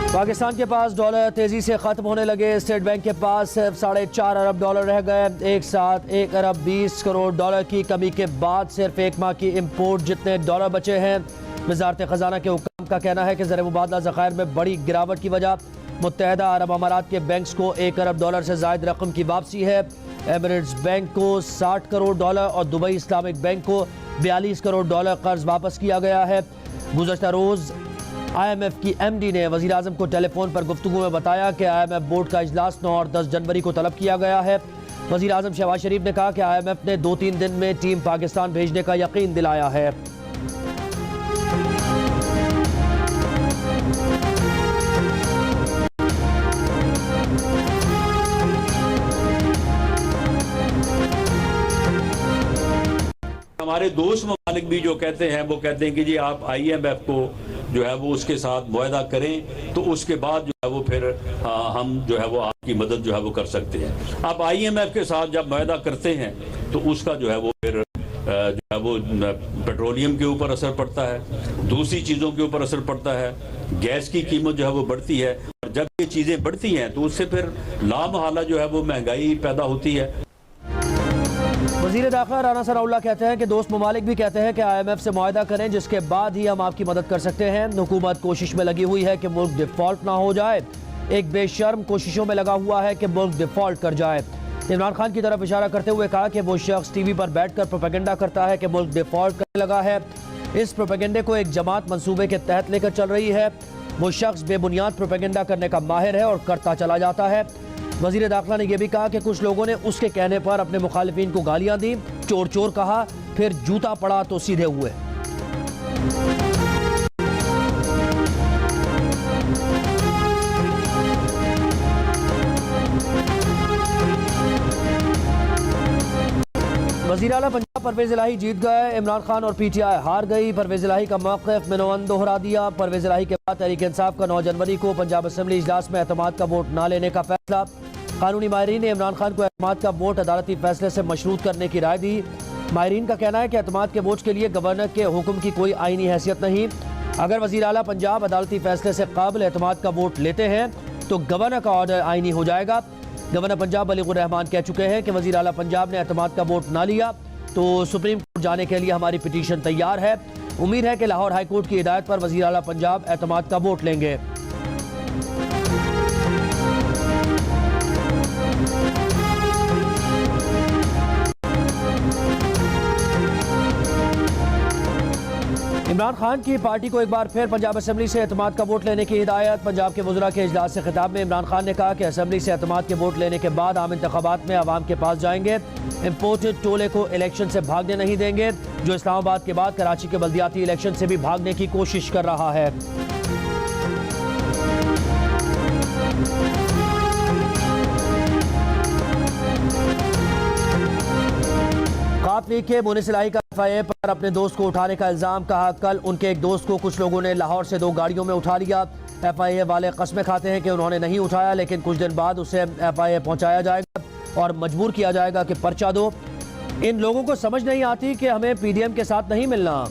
पाकिस्तान के पास डॉलर तेजी से खत्म होने लगे। स्टेट बैंक के पास सिर्फ 4.5 अरब डॉलर रह गए। एक साथ 1 अरब 20 करोड़ डॉलर की कमी के बाद सिर्फ एक माह की इम्पोर्ट जितने डॉलर बचे हैं। वज़ारत ख़जाना के हुक्काम का कहना है कि ज़र मुबादला ज़खायर में बड़ी गिरावट की वजह मुत्तहदा अरब अमारात के बैंक्स को 1 अरब डॉलर से ज़ायद रकम की वापसी है। एमिरेट्स बैंक को 60 करोड़ डॉलर और दुबई इस्लामिक बैंक को 42 करोड़ डॉलर कर्ज वापस किया गया है। गुज़श्ता रोज़ IMF की MD ने वज़ीर आज़म को टेलीफोन पर गुफ्तगू में बताया कि IMF बोर्ड का इजलास 9 और 10 जनवरी को तलब किया गया है। वज़ीर आज़म शहबाज शरीफ ने कहा कि IMF ने 2-3 दिन में टीम पाकिस्तान भेजने का यकीन दिलाया है। हमारे दोस्त ममालिक भी जो कहते हैं वो कहते हैं कि जी आप IMF को जो है वो उसके साथ मुआहदा करें तो उसके बाद जो है वो फिर हम जो है वो आपकी मदद जो है वो कर सकते हैं। आप IMF के साथ जब मुआहदा करते हैं तो उसका जो है वो फिर जो है वो पेट्रोलियम के ऊपर असर पड़ता है, दूसरी चीज़ों के ऊपर असर पड़ता है, गैस की कीमत जो है वो बढ़ती है और जब ये चीज़ें बढ़ती हैं तो उससे फिर लामहला जो है वो महंगाई पैदा होती है। वज़ीर दाखिला राना सनाउल्लाह कहते हैं कि दोस्त ममालिक भी कहते हैं कि IMF से मुआहदा करें जिसके बाद ही हम आपकी मदद कर सकते हैं। हुकूमत कोशिश में लगी हुई है कि मुल्क डिफ़ॉल्ट ना हो जाए। एक बेशर्म कोशिशों में लगा हुआ है कि मुल्क डिफ़ॉल्ट कर जाए। इमरान खान की तरफ इशारा करते हुए कहा कि वो शख्स TV पर बैठकर प्रोपेगेंडा करता है कि मुल्क डिफ़ॉल्ट करने लगा है। इस प्रोपेगेंडे को एक जमात मंसूबे के तहत लेकर चल रही है। वो शख्स बेबुनियाद प्रोपेगेंडा करने का माहिर है और करता चला जाता है। वज़ीर दाखिला ने यह भी कहा कि कुछ लोगों ने उसके कहने पर अपने मुखालिफिन को गालियां दी, चोर चोर कहा, फिर जूता पड़ा तो सीधे हुए। वज़ीर आला पंजाब परवेज़ इलाही जीत गए। इमरान खान और PTI हार गई। परवेज़ इलाही का मौक़िफ़ मिनवन दोहरा दिया। परवेज़ इलाही के बाद तहरीक इंसाफ का 9 जनवरी को पंजाब असम्बली इजलास में एतमाद का वोट न लेने का फैसला। कानूनी माहिरीन ने इमरान खान को एतमाद का वोट अदालती फैसले से मशरूत करने की राय दी। माहिरीन का कहना है कि एतमाद के वोट के लिए गवर्नर के हुक्म की कोई आईनी हैसियत नहीं। अगर वज़ीर आला पंजाब अदालती फैसले से काबिल एतमाद का वोट लेते हैं तो गवर्नर का ऑर्डर आईनी हो जाएगा। गवर्नर पंजाब बलीगुर रहमान कह चुके हैं कि वज़ीर आला पंजाब ने एतमाद का वोट ना लिया तो सुप्रीम कोर्ट जाने के लिए हमारी पिटीशन तैयार है। उम्मीद है कि लाहौर हाई कोर्ट की हिदायत पर वज़ीर आला पंजाब एतमाद का वोट लेंगे। इमरान खान की पार्टी को एक बार फिर पंजाब असम्बली से एतमाद का वोट लेने की हिदायत। पंजाब के वज़रा के इजलास से खिताब में इमरान खान ने कहा कि असम्बली से एतमाद के वोट लेने के बाद आम इंतखाबात में आवाम के पास जाएंगे। इम्पोर्टेड टोले को इलेक्शन से भागने नहीं देंगे जो इस्लामाबाद के बाद कराची के बल्दियाती इलेक्शन से भी भागने की कोशिश कर रहा है। काप लीग के मोनिस इलाही का FIA पर अपने दोस्त को उठाने का इल्ज़ाम। कहा कल उनके एक दोस्त को कुछ लोगों ने लाहौर से 2 गाड़ियों में उठा लिया। FIA वाले कस्में खाते हैं कि उन्होंने नहीं उठाया, लेकिन कुछ दिन बाद उसे FIA पहुंचाया जाएगा और मजबूर किया जाएगा कि पर्चा दो। इन लोगों को समझ नहीं आती कि हमें PDM के साथ नहीं मिलना।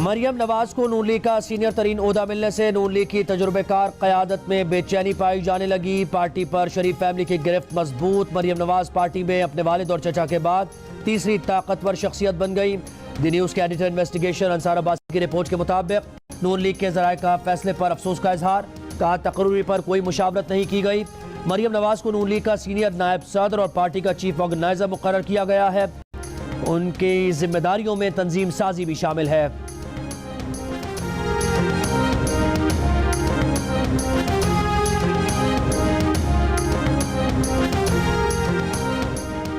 मरियम नवाज को नून लीग का सीनियर तरीन ओहदा मिलने से नून लीग की तजुर्बेकार क़यादत में बेचैनी पाई जाने लगी। पार्टी पर शरीफ फैमिली की गिरफ्त मजबूत। मरियम नवाज पार्टी में अपने वालिद और चचा के बाद तीसरी ताकतवर शख्सियत बन गई। द न्यूज़ के एडिटर इन्वेस्टिगेशन अंसार अब्बासी की रिपोर्ट के मुताबिक नून लीग के ज़राए का फैसले पर अफसोस का इजहार। कहा तकरीर पर कोई मुशावरत नहीं की गई। मरियम नवाज को नून लीग का सीनियर नायब सदर और पार्टी का चीफ ऑर्गेनाइजर मुकर्रर किया गया है। उनकी जिम्मेदारियों में तंजीम साजी भी शामिल है।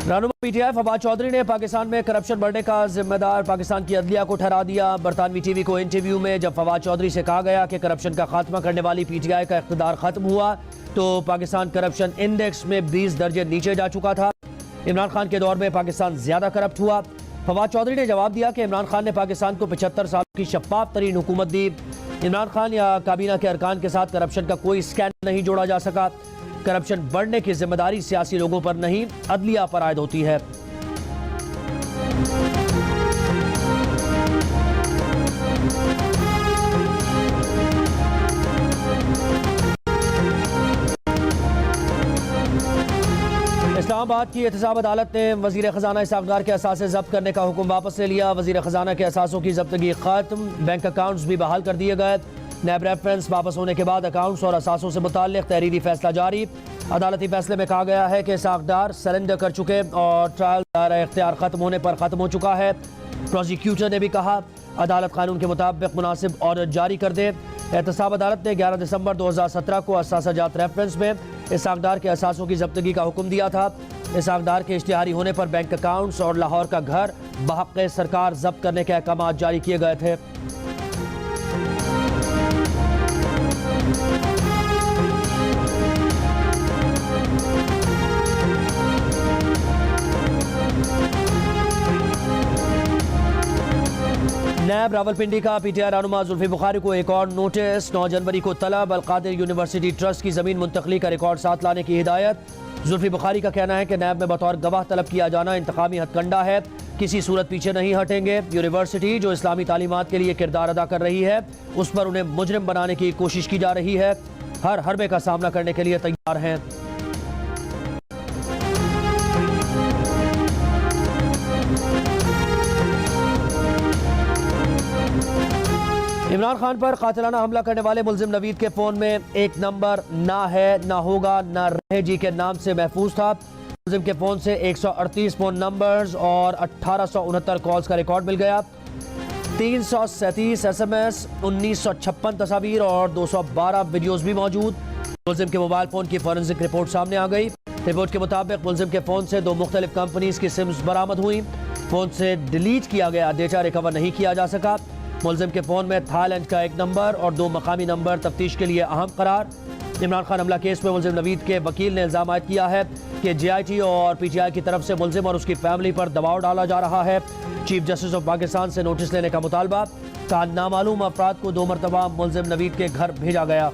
रहनुमा PTI फवाद चौधरी ने पाकिस्तान में करप्शन बढ़ने का जिम्मेदार पाकिस्तान की अदलिया को ठहरा दिया। बरतानवी TV को इंटरव्यू में जब फवाद चौधरी से कहा गया कि करप्शन का खात्मा करने वाली PTI का इख्तिदार खत्म हुआ तो पाकिस्तान करप्शन इंडेक्स में 20 दर्जे नीचे जा चुका था। इमरान खान के दौर में पाकिस्तान ज्यादा करप्ट हुआ। फवाद चौधरी ने जवाब दिया कि इमरान खान ने पाकिस्तान को 75 साल की शफाफ तरीन हुकूमत दी। इमरान खान या काबीना के अरकान के साथ करप्शन का कोई स्कैंडल नहीं जोड़ा जा सका। करप्शन बढ़ने की जिम्मेदारी सियासी लोगों पर नहीं, अदलिया पर आयद होती है। इस्लामाबाद की एहतसाब अदालत ने वजीर खजाना इसहाक डार के असासे जब्त करने का हुक्म वापस ले लिया। वजीर खजाना के असासों की जब्तगी खत्म, बैंक अकाउंट्स भी बहाल कर दिए गए। नैब रेफरेंस वापस होने के बाद अकाउंट्स और असासों से मुताल्लिक तहरीरी फैसला जारी। अदालती फैसले में कहा गया है कि इसहाक डार सरेंडर कर चुके और ट्रायल दायरा इख्तियार खत्म होने पर खत्म हो चुका है। प्रोसिक्यूटर ने भी कहा अदालत कानून के मुताबिक मुनासिब ऑर्डर जारी कर दे। एहतसाब अदालत ने 11 दिसंबर 2017 को असासा जात रेफरेंस में इसहाक डार के असासों की जब्तगी का हुक्म दिया था। इसहाक डार के इश्तिहारी होने पर बैंक अकाउंट्स और लाहौर का घर बहक़ सरकार जब्त करने के अहकाम जारी किए गए थे। नैब रावलपिंडी का पीटीआई रहनुमा जुल्फी बुखारी को एक और नोटिस। 9 जनवरी को तलब अलकादिर यूनिवर्सिटी ट्रस्ट की जमीन मुंतकली का रिकॉर्ड साथ लाने की हिदायत। जुल्फी बुखारी का कहना है कि नैब में बतौर गवाह तलब किया जाना इंतकामी हथकंडा है, किसी सूरत पीछे नहीं हटेंगे। यूनिवर्सिटी जो इस्लामी तालीमात के लिए किरदार अदा कर रही है उस पर उन्हें मुजरिम बनाने की कोशिश की जा रही है। हर हरबे का सामना करने के लिए तैयार हैं। इमरान खान पर कातिलाना हमला करने वाले मुल्जिम नवीद के फोन में एक नंबर ना है, ना होगा, ना रहे जी के नाम से महफूज था। मुल्जिम के फोन से 138 फोन नंबर्स और 1869 कॉल्स का रिकॉर्ड मिल गया। 337 SMS, 1956 तस्वीर और 212 वीडियोस भी मौजूद। मुल्जिम के मोबाइल फोन की फॉरेंसिक रिपोर्ट सामने आ गई। रिपोर्ट के मुताबिक मुल्जिम के फोन से 2 मुख्तलिफ कंपनीज की सिम्स बरामद हुई। फोन से डिलीट किया गया डेटा रिकवर नहीं किया जा सका। मुल्जिम के फोन में थाईलैंड का एक नंबर और 2 मकामी नंबर तफ्तीश के लिए अहम करार। इमरान खान हमला केस में मुल्जिम नवीद के वकील ने इल्जाम आयद किया है कि JIT और PTI की तरफ से मुल्जिम और उसकी फैमिली पर दबाव डाला जा रहा है। चीफ जस्टिस ऑफ पाकिस्तान से नोटिस लेने का मुतालबा। कहा नामालूम अफराद को 2 मरतबा मुल्जिम नवीद के घर भेजा गया।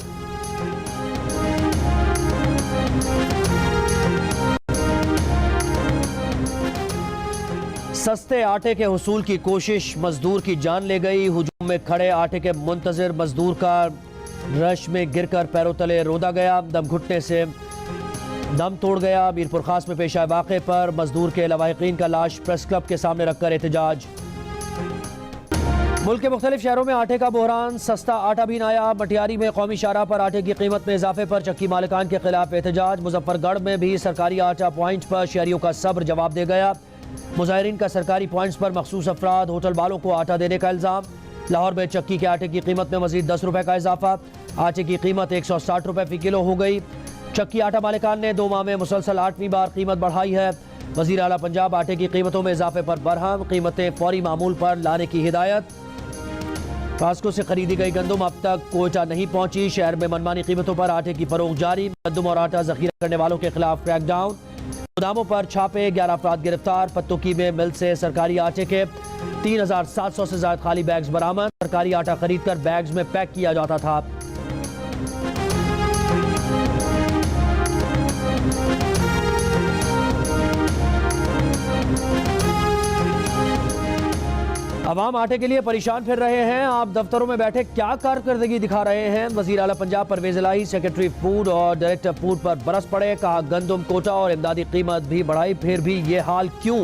सस्ते आटे के हुसूल की कोशिश मजदूर की जान ले गई। हुजूम में खड़े आटे के मुंतजर मजदूर का रश में गिरकर पैरों तले रोदा गया, दम घुटने से दम तोड़ गया। मीरपुर खास में पेश आए वाक़े पर मजदूर के लवाहिकीन का लाश प्रेस क्लब के सामने रखकर एहतजाज। मुल्क के मुख्तलिफ शहरों में आटे का बहरान, सस्ता आटा भी नायाब। मटियारी में कौमी शाहराह पर आटे की कीमत में इजाफे पर चक्की मालिकान के खिलाफ एहतजाज। मुजफ्फरगढ़ में भी सरकारी आटा पॉइंट पर शहरियों का सब्र जवाब दे गया। मुजाहिरीन का सरकारी पॉइंट्स पर मखसूस अफराद होटल वालों को आटा देने का इल्ज़ाम। लाहौर में चक्की के आटे की कीमत में मजीद 10 रुपये का इजाफा। आटे की कीमत 160 रुपये फ़ी किलो हो गई। चक्की आटा मालिकान ने 2 माह में मुसलसल 8वीं बार कीमत बढ़ाई है। वज़ीर आला पंजाब आटे की कीमतों में इजाफे पर बरहम, कीमतें फौरी मामूल पर लाने की हिदायत। वास्को से खरीदी गई गंदम अब तक कोयटा नहीं पहुंची। शहर में मनमानी कीमतों पर आटे की फरोख्त जारी। गंदम और आटा जखीरा करने वालों के खिलाफ क्रैकडाउन। गोदामों पर छापे, 11 अफराद गिरफ्तार। पत्तोकी में मिल से सरकारी आटे के 3700 से ज्यादा खाली बैग्स बरामद। सरकारी आटा खरीद कर बैग्स में पैक किया जाता था। अवाम आटे के लिए परेशान फिर रहे हैं। आप दफ्तरों में बैठे क्या कारकर्दगी दिखा रहे हैं? वजीर आला पंजाब परवेज इलाही सेक्रेटरी फूड और डायरेक्टर फूड पर बरस पड़े। कहा गंदम कोटा और इमदादी कीमत भी बढ़ाई, फिर भी ये हाल क्यों?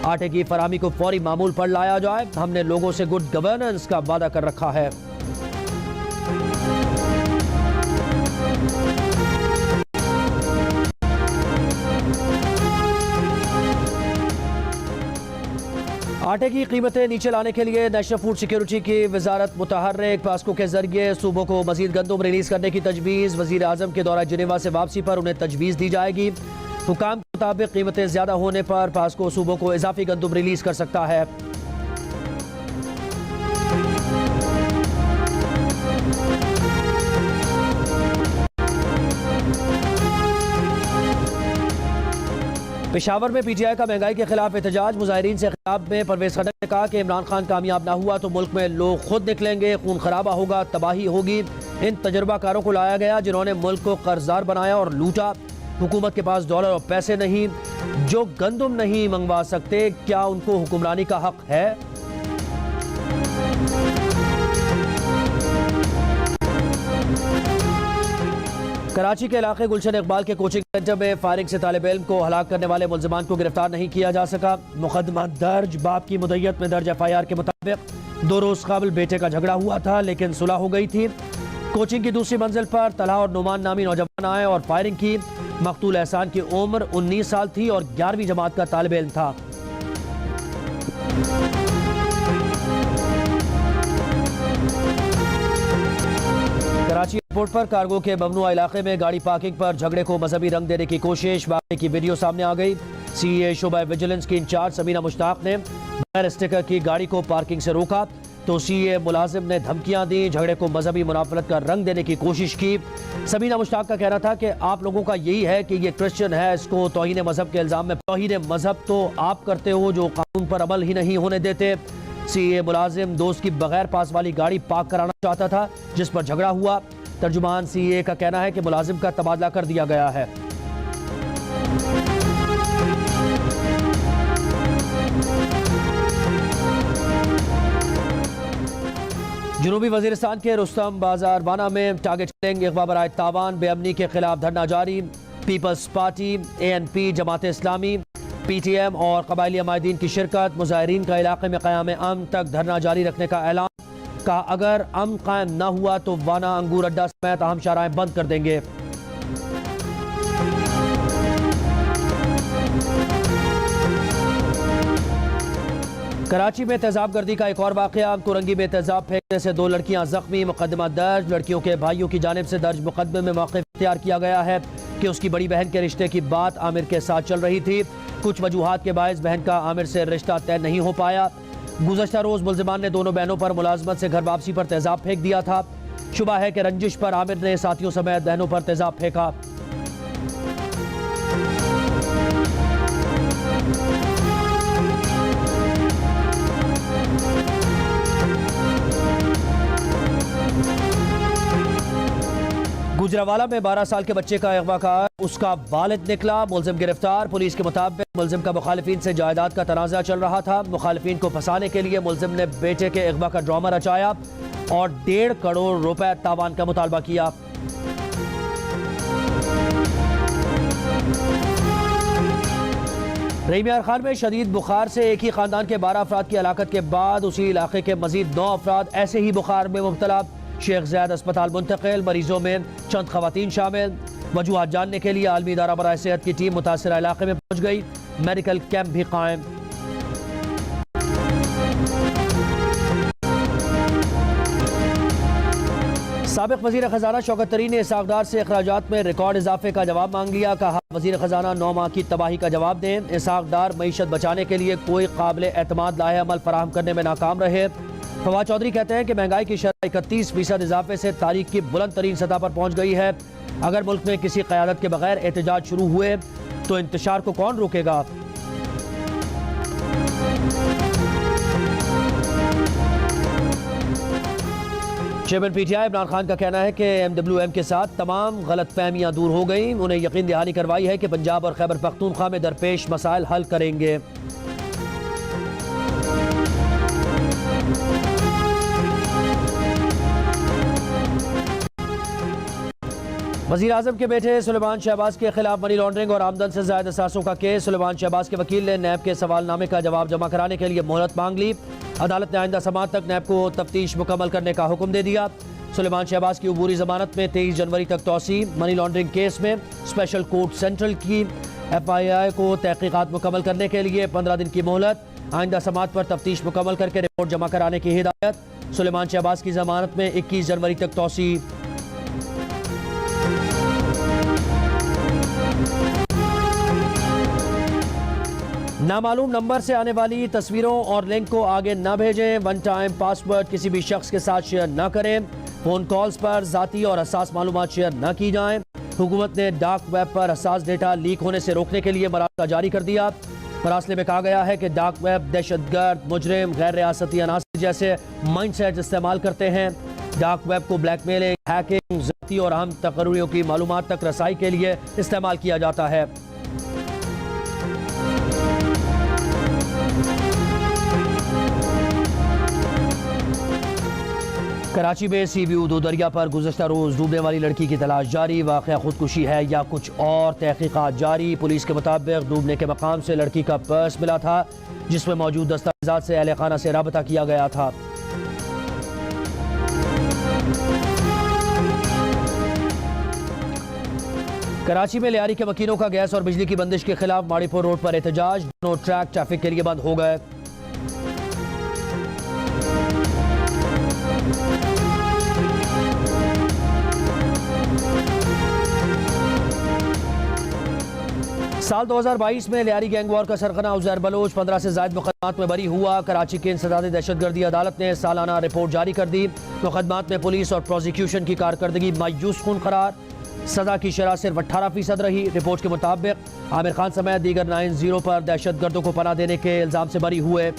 आटे की फराहमी को फौरी मामूल पर लाया जाए। हमने लोगों से गुड गवर्नेंस का वादा कर रखा है। आटे की कीमतें नीचे लाने के लिए नेशनल फूड सिक्योरिटी की वजारत मुतहर्रिक। पास्को के जरिए सूबों को मजीद गंदम रिलीज करने की तजवीज़। वजीर आजम के दौरा जिनेवा से वापसी पर उन्हें तजवीज़ दी जाएगी। हुकाम के मुताबिक कीमतें ज्यादा होने पर पास्को सूबों को इजाफी गंदम रिलीज कर सकता है। पेशावर में पीटीआई का महंगाई के खिलाफ एहतजाज। मुजाहिरीन से खिताब में परवेज खट्टर ने कहा कि इमरान खान कामयाब ना हुआ तो मुल्क में लोग खुद निकलेंगे, खून खराबा होगा, तबाही होगी। इन तजुर्बाकारों को लाया गया जिन्होंने मुल्क को कर्जदार बनाया और लूटा। हुकूमत के पास डॉलर और पैसे नहीं, जो गंदुम नहीं मंगवा सकते, क्या उनको हुक्मरानी का हक है? कराची के इलाके गुलशन इकबाल के कोचिंग सेंटर में फायरिंग से तालिब इल्म को हलाक करने वाले मुल्जिमान को गिरफ्तार नहीं किया जा सका। मुकदमा दर्ज। बाप की मुद्दत में दर्ज FIR के मुताबिक 2 रोज कबल बेटे का झगड़ा हुआ था, लेकिन सुलह हो गई थी। कोचिंग की दूसरी मंजिल पर तलहा और नुमान नामी नौजवान आए और फायरिंग की। मकतूल एहसान की उम्र 19 साल थी और 11वीं जमात का तालिब इल्म था। कराची एयरपोर्ट पर कार्गो के ममनुआ इलाके में गाड़ी पार्किंग पर झगड़े को मजहबी रंग देने की कोशिश। वाक़े की वीडियो सामने आ गई। CA शोबा विजिलेंस की इंचार्ज समीना मुश्ताक ने बगैर स्टिकर की गाड़ी को पार्किंग से रोका तो CA मुलाजिम ने धमकियां दी। झगड़े को मजहबी मुनाफरत का रंग देने की कोशिश की। समीना मुश्ताक का कहना था कि आप लोगों का यही है कि ये क्रिश्चियन है, इसको तौहीन मजहब के इल्जाम में। तौहीन मजहब तो आप करते हो जो कानून पर अमल ही नहीं होने देते। CA मुलाजिम दोस्त की बगैर पास वाली गाड़ी पार्क कराना चाहता था, जिस पर झगड़ा हुआ। तर्जुमान CA का कहना है कि मुलाजिम का तबादला कर दिया गया है। जनूबी वजीरिस्तान के रुस्तम बाजार बाना में टारगेट किलिंग, इगवा बराए तावान, बेअमनी के खिलाफ धरना जारी। Peoples party, ANP, Jamaat Islami, PTM और कबायली अमायदीन की शिरकत। मुजाहिरीन का इलाके में क़याम अमन तक धरना जारी रखने का ऐलान। कहा अगर अमन कायम न हुआ तो वाना अंगूर अड्डा समेत अहम शाराएं बंद कर देंगे। कराची में तेजाब गर्दी का एक और वाकया। कोरंगी में तेजाब फेंकने से 2 लड़कियां जख्मी। मुकदमा दर्ज। लड़कियों के भाइयों की जानिब से दर्ज मुकदमे में मौक़िफ़ इख्तियार किया गया है कि उसकी बड़ी बहन के रिश्ते की बात आमिर के साथ चल रही थी। कुछ वजूहात के बायस बहन का आमिर से रिश्ता तय नहीं हो पाया। गुज़श्ता रोज मुल्जिमान ने दोनों बहनों पर मुलाजमत से घर वापसी पर तेजाब फेंक दिया था। शुबा है कि रंजिश पर आमिर ने साथियों समेत बहनों पर तेजाब फेंका। गुजरावाला में 12 साल के बच्चे का अगवा का उसका वालिद निकला। मुलजिम गिरफ्तार। पुलिस के मुताबिक मुलजिम का मुखालिफिन से जायदाद का तनाज़ा चल रहा था। मुखालिफिन को फंसाने के लिए मुलजिम ने बेटे के अगवा का ड्रामा रचाया और 1.5 करोड़ रुपए तावान का मुतालबा किया। रहीमियार खान में शदीद बुखार से एक ही खानदान के 12 अफराद की हलाकत के बाद उसी इलाके के मजीद 9 अफराद ऐसे ही बुखार में मुब्तला। शेख ज़ैद अस्पताल मुंतकिल। मरीजों में चंद खवातीन शामिल। वजूहात जानने के लिए आलमी इदारा बराए सेहत की टीम मुतासरा इलाके में पहुंच गई। मेडिकल कैंप भी कायम। साबिक वजीर खजाना शौकत तरीन ने इसाकदार से अखराजात में रिकॉर्ड इजाफे का जवाब मांग लिया। कहा वजीर खजाना 9 माह की तबाही का जवाब दें। इसाकदार मईशत बचाने के लिए कोई काबिल एतमाद लाहे अमल फराहम करने में नाकाम रहे। फवाद चौधरी कहते हैं कि महंगाई की शरह 31% इजाफे से तारीख की बुलंद तरीन सतह पर पहुंच गई है। अगर मुल्क में किसी क़यादत के बगैर एहतजाज शुरू हुए तो इंतशार को कौन रोकेगा। चेयरमैन PTI इमरान खान का कहना है कि MWM के साथ तमाम गलत फहमियाँ दूर हो गई। उन्हें यकीन दहानी करवाई है कि पंजाब और खैबर पख्तूनख्वा में दरपेश मसाइल हल करेंगे। वज़ीर आज़म के बेटे सुलेमान शहबाज के खिलाफ मनी लॉन्ड्रिंग और आमदन से ज़ायद असासों का केस। सुलेमान शहबाज के वकील ने नैब के सवालनामे का जवाब जमा कराने के लिए मोहलत मांग ली। अदालत ने आइंदा समात तक नैब को तफ्तीश मुकम्मल करने का हुक्म दे दिया। सुलेमान शहबाज की अबूरी जमानत में 23 जनवरी तक तौसी। मनी लॉन्ड्रिंग केस में स्पेशल कोर्ट सेंट्रल की FII को तहकीकात मुकम्मल करने के लिए 15 दिन की मोहलत। आइंदा समात पर तफ्तीश मुकम्मल करके रिपोर्ट जमा कराने की हिदायत। सुलेमान शहबाज की जमानत में 21 जनवरी तक तौसी। नामालूम नंबर से आने वाली तस्वीरों और लिंक को आगे न भेजें। 1 टाइम पासवर्ड किसी भी शख्स के साथ शेयर न करें। फ़ोन कॉल्स पर ज़ाती और हसास मालूमात शेयर न की जाएं। हुकूमत ने डार्क वेब पर हसास डेटा लीक होने से रोकने के लिए मरासला जारी कर दिया। मरासले में कहा गया है कि डार्क वेब दहशतगर्द, मुजरिम, गैर रियासती अनासर जैसे माइंडसेट इस्तेमाल करते हैं। डार्क वेब को ब्लैकमेलिंग, हैकिंग, ज़ाती और अहम तकर्रियों की मालूमात तक रसाई के लिए इस्तेमाल किया जाता है। कराची में सी व्यू दो दरिया पर गुज़श्ता रोज़ डूबने वाली लड़की की तलाश जारी। वाक़या खुदकुशी है या कुछ और, तहकीकात जारी। पुलिस के मुताबिक डूबने के मकाम से लड़की का पर्स मिला था जिसमें मौजूद दस्तावेज़ात से अहले खाना से राबता किया गया था। कराची में लियारी के मकीनों का गैस और बिजली की बंदिश के खिलाफ माड़ीपुर रोड पर एहतजाज। दोनों ट्रैक ट्रैफिक के लिए बंद हो गए। साल 2022 में लियारी गैंग वॉर का सरगना उज़ैर बलोच 15 से ज़ायद मुकदमात में बरी हुआ। कराची की इंसदादी दहशतगर्दी अदालत ने सालाना रिपोर्ट जारी कर दी। मुकदमात में पुलिस और प्रोसिक्यूशन की कारकर्दगी मायूस कुन करार। सजा की शरह सिर्फ 18% रही। रिपोर्ट के मुताबिक आमिर खान समेत दीगर 9-0 पर दहशतगर्दों को पनाह देने के इल्ज़ाम से बरी हुए।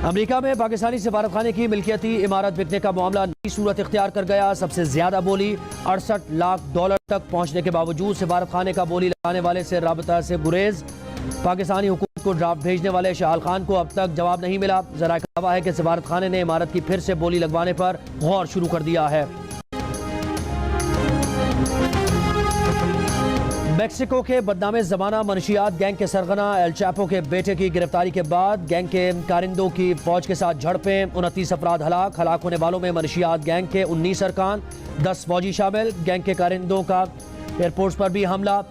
अमेरिका में पाकिस्तानी सिफारत खाने की मिल्कियती इमारत बिकने का मामला नई सूरत इख्तियार कर गया। सबसे ज्यादा बोली $68 लाख तक पहुंचने के बावजूद सिफारत खाने का बोली लगाने वाले से राबता से गुरेज। पाकिस्तानी हुकूमत को ड्राफ्ट भेजने वाले शाहल खान को अब तक जवाब नहीं मिला। जरा का दावा है कि सिफारत खाने ने इमारत की फिर से बोली लगवाने पर गौर शुरू कर दिया है। मेक्सिको के बदनामे ज़माना मनशियात गैंग के सरगना एल चैपो के बेटे की गिरफ्तारी के बाद गैंग के कारिंदों की फौज के साथ झड़पें। 29 अफराद हलाक होने वालों में मनशियात गैंग के 19 अरकान, 10 फौजी शामिल। गैंग के कारिंदों का एयरपोर्ट्स पर भी हमला,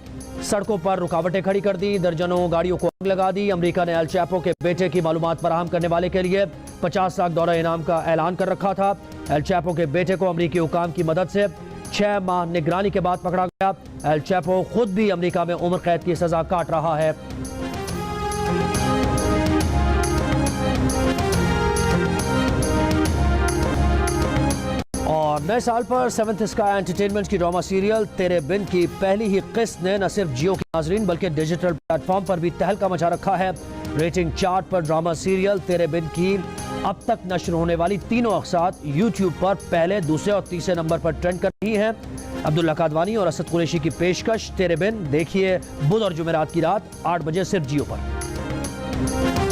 सड़कों पर रुकावटें खड़ी कर दी, दर्जनों गाड़ियों को आग लगा दी। अमेरिका ने एल चैपो के बेटे की मालूमात फराहम करने वाले के लिए $50 लाख इनाम का ऐलान कर रखा था। एल चैपो के बेटे को अमेरिकी हुकाम की मदद से 6 माह निगरानी के बाद पकड़ा गया। एल चैपो खुद भी अमेरिका में उम्र कैद की सजा काट रहा है। और नए साल पर 7th स्काई एंटरटेनमेंट की ड्रामा सीरियल तेरे बिन की पहली ही किस्त ने न सिर्फ जियो के नाजरीन बल्कि डिजिटल प्लेटफॉर्म पर भी तहलका मचा रखा है। रेटिंग चार्ट पर ड्रामा सीरियल तेरे बिन की अब तक नश्र होने वाली तीनों अक़सात यूट्यूब पर पहले, दूसरे और तीसरे नंबर पर ट्रेंड कर रही हैं। अब्दुल्ला कादवानी और असद कुरैशी की पेशकश तेरे बिन देखिए बुध और जुमेरात की रात 8 बजे सिर्फ जियो पर।